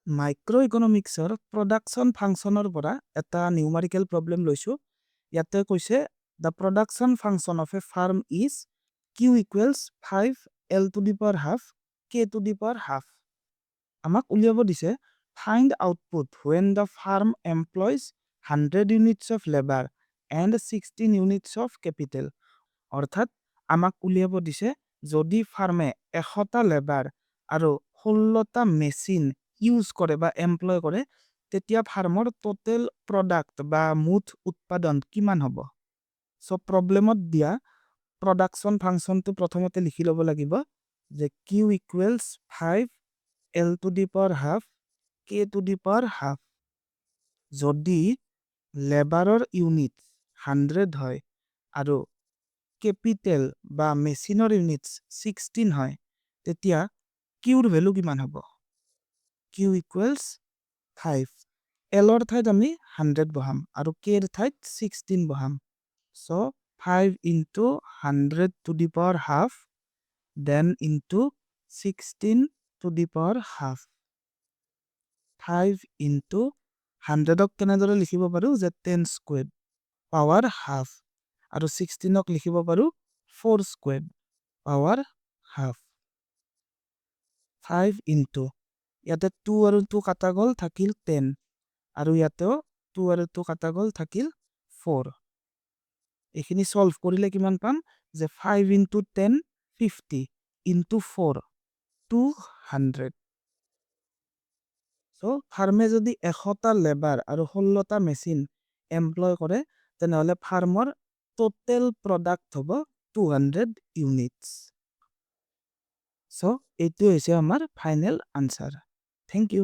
মাইক্ৰ'ইকনমিক্সৰ production ফাংচনৰ পৰা এটা numerical problem লৈছোঁ। ইয়াতে কৈছে the production function of a firm is Q equals 5 L to the power half K to the power half. আমাক উলিয়াব দিছে find output when the firm employs 100 units of labour and 16 units of capital. অৰ্থাৎ আমাক উলিয়াব দিছে যদি ফাৰ্মে 100টা labour আৰু 16টা machine use কৰে বা এমপ্লয় কৰে তেতিয়া ফাৰ্মৰ টোটেল প্ৰডাক্ট বা মুঠ উৎপাদন কিমান হ'ব। সো প্ৰব্লেমত দিয়া প্ৰডাকশ্যন ফাংচনটো প্ৰথমতে লিখি ল'ব লাগিব যে Q equals 5 L to the power half K to the power half. যদি লেবাৰৰ ইউনিট 100 হয় আৰু কেপিটেল বা মেচিনৰ ইউনিটছ 16 হয় তেতিয়া কিউৰ ভেলু কিমান হ'ব। কিউ ইকুৱেলছ 5 এলৰ ঠাইত আমি 100 বহাম আৰু কেৰ ঠাইত 16 বহাম। So 5 into 100 to the power half then into 16 to the power half. 5 into 100ক কেনেদৰে লিখিব পাৰোঁ যে 10 স্কুৱেৰ পাৱাৰ হাফ আৰু 16ক লিখিব পাৰোঁ 4 স্কুৱেৰ পাৱাৰ হাফ। 5 ইনটু ইয়াতে 2 আৰু 2 কাটা গ'ল থাকিল 10 আৰু ইয়াতেও 2 আৰু 2 কাটা গ'ল থাকিল 4। এইখিনি সলভ কৰিলে কিমান পাম যে 5 ইনটু 10 50 ইনটু 4 200। সো ফাৰ্মে যদি 100টা লেবাৰ আৰু 16টা মেচিন এমপ্লয় কৰে তেনেহ'লে ফাৰ্মৰ টোটেল প্ৰডাক্ট হ'ব 200 ইউনিটছ। সো এইটো হৈছে আমাৰ ফাইনেল আনসাৰ। Thank U.